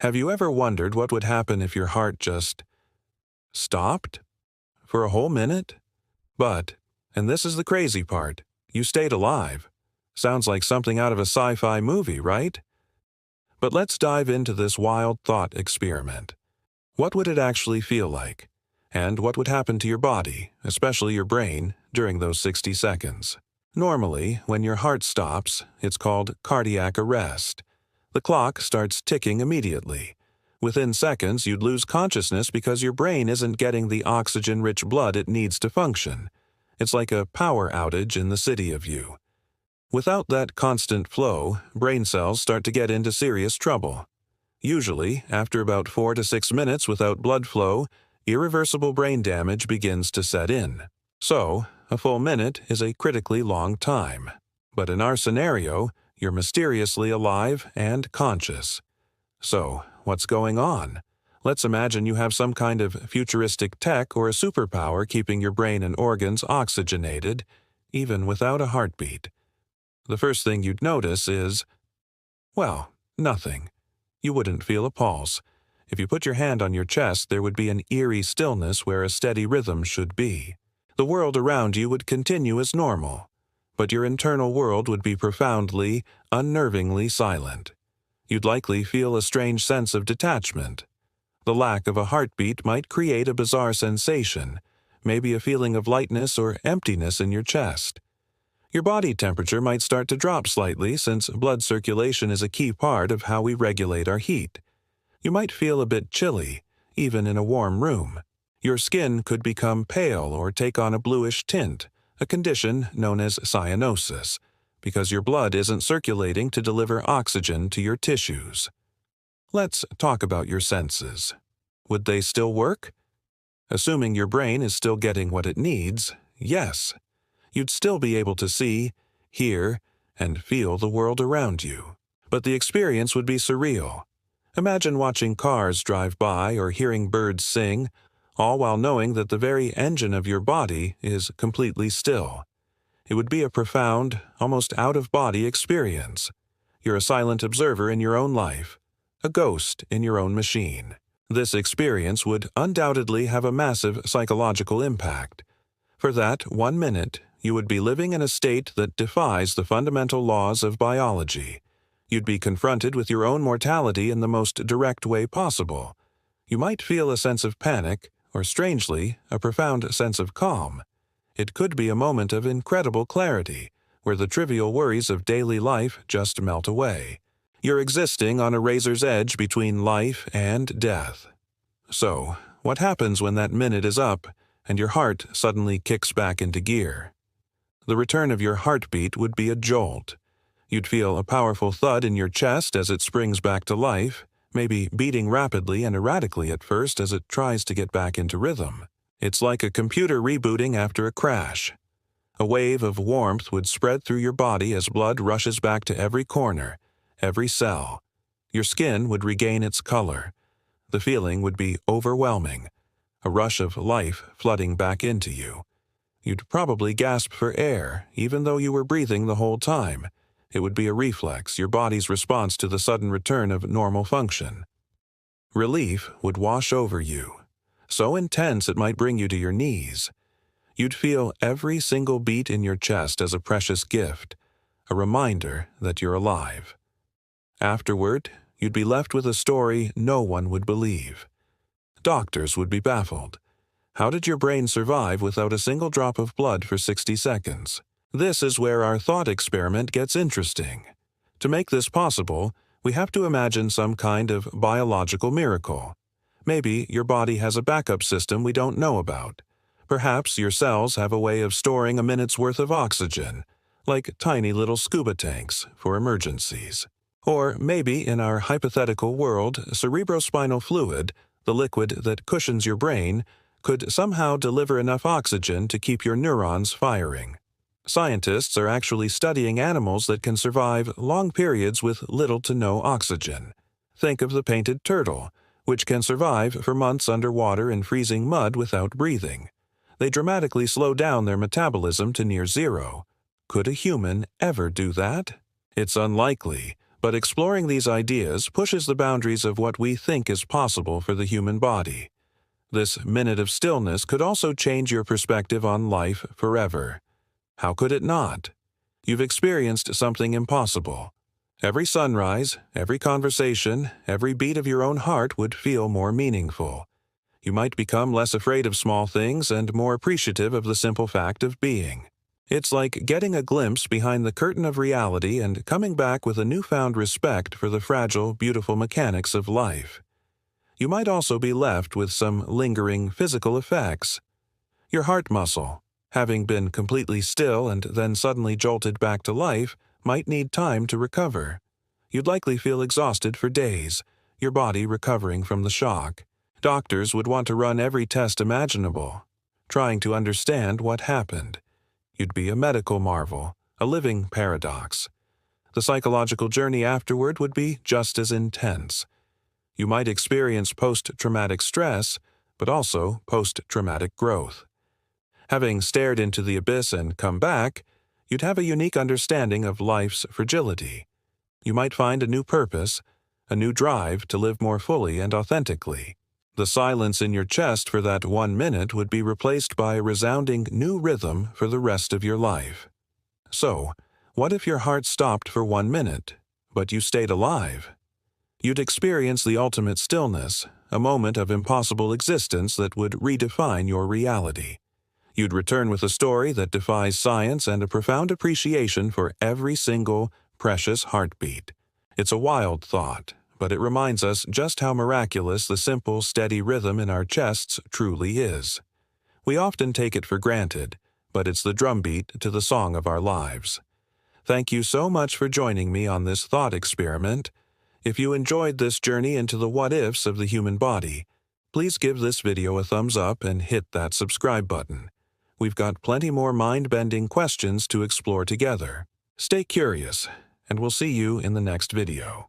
Have you ever wondered what would happen if your heart just stopped for a whole minute? But, and this is the crazy part, you stayed alive. Sounds like something out of a sci-fi movie, right? But let's dive into this wild thought experiment. What would it actually feel like? And what would happen to your body, especially your brain, during those 60 seconds? Normally, when your heart stops, it's called cardiac arrest. The clock starts ticking immediately. Within seconds, you'd lose consciousness because your brain isn't getting the oxygen-rich blood it needs to function. It's like a power outage in the city of you. Without that constant flow, brain cells start to get into serious trouble. Usually, after about 4 to 6 minutes without blood flow, irreversible brain damage begins to set in. So, a full minute is a critically long time. But in our scenario, you're mysteriously alive and conscious. So, what's going on? Let's imagine you have some kind of futuristic tech or a superpower keeping your brain and organs oxygenated, even without a heartbeat. The first thing you'd notice is, well, nothing. You wouldn't feel a pulse. If you put your hand on your chest, there would be an eerie stillness where a steady rhythm should be. The world around you would continue as normal, but your internal world would be profoundly, unnervingly silent. You'd likely feel a strange sense of detachment. The lack of a heartbeat might create a bizarre sensation, maybe a feeling of lightness or emptiness in your chest. Your body temperature might start to drop slightly since blood circulation is a key part of how we regulate our heat. You might feel a bit chilly, even in a warm room. Your skin could become pale or take on a bluish tint, a condition known as cyanosis, because your blood isn't circulating to deliver oxygen to your tissues. Let's talk about your senses. Would they still work? Assuming your brain is still getting what it needs, yes. You'd still be able to see, hear, and feel the world around you. But the experience would be surreal. Imagine watching cars drive by or hearing birds sing, all while knowing that the very engine of your body is completely still. It would be a profound, almost out-of-body experience. You're a silent observer in your own life, a ghost in your own machine. This experience would undoubtedly have a massive psychological impact. For that 1 minute, you would be living in a state that defies the fundamental laws of biology. You'd be confronted with your own mortality in the most direct way possible. You might feel a sense of panic, or strangely, a profound sense of calm. It could be a moment of incredible clarity, where the trivial worries of daily life just melt away. You're existing on a razor's edge between life and death. So, what happens when that minute is up and your heart suddenly kicks back into gear? The return of your heartbeat would be a jolt. You'd feel a powerful thud in your chest as it springs back to life, maybe beating rapidly and erratically at first as it tries to get back into rhythm. It's like a computer rebooting after a crash. A wave of warmth would spread through your body as blood rushes back to every corner, every cell. Your skin would regain its color. The feeling would be overwhelming, a rush of life flooding back into you. You'd probably gasp for air, even though you were breathing the whole time. It would be a reflex, your body's response to the sudden return of normal function. Relief would wash over you, so intense it might bring you to your knees. You'd feel every single beat in your chest as a precious gift, a reminder that you're alive. Afterward, you'd be left with a story no one would believe. Doctors would be baffled. How did your brain survive without a single drop of blood for 60 seconds? This is where our thought experiment gets interesting. To make this possible, we have to imagine some kind of biological miracle. Maybe your body has a backup system we don't know about. Perhaps your cells have a way of storing a minute's worth of oxygen, like tiny little scuba tanks for emergencies. Or maybe in our hypothetical world, cerebrospinal fluid, the liquid that cushions your brain, could somehow deliver enough oxygen to keep your neurons firing. Scientists are actually studying animals that can survive long periods with little to no oxygen. Think of the painted turtle, which can survive for months underwater in freezing mud without breathing. They dramatically slow down their metabolism to near zero. Could a human ever do that? It's unlikely, But exploring these ideas pushes the boundaries of what we think is possible for the human body. This minute of stillness could also change your perspective on life forever. How could it not? You've experienced something impossible. Every sunrise, every conversation, every beat of your own heart would feel more meaningful. You might become less afraid of small things and more appreciative of the simple fact of being. It's like getting a glimpse behind the curtain of reality and coming back with a newfound respect for the fragile, beautiful mechanics of life. You might also be left with some lingering physical effects. Your heart muscle, having been completely still and then suddenly jolted back to life, might need time to recover. You'd likely feel exhausted for days, your body recovering from the shock. Doctors would want to run every test imaginable, trying to understand what happened. You'd be a medical marvel, a living paradox. The psychological journey afterward would be just as intense. You might experience post-traumatic stress, but also post-traumatic growth. Having stared into the abyss and come back, you'd have a unique understanding of life's fragility. You might find a new purpose, a new drive to live more fully and authentically. The silence in your chest for that 1 minute would be replaced by a resounding new rhythm for the rest of your life. So, what if your heart stopped for 1 minute, but you stayed alive? You'd experience the ultimate stillness, a moment of impossible existence that would redefine your reality. You'd return with a story that defies science and a profound appreciation for every single precious heartbeat. It's a wild thought, but it reminds us just how miraculous the simple, steady rhythm in our chests truly is. We often take it for granted, but it's the drumbeat to the song of our lives. Thank you so much for joining me on this thought experiment. If you enjoyed this journey into the what-ifs of the human body, please give this video a thumbs up and hit that subscribe button. We've got plenty more mind-bending questions to explore together. Stay curious, and we'll see you in the next video.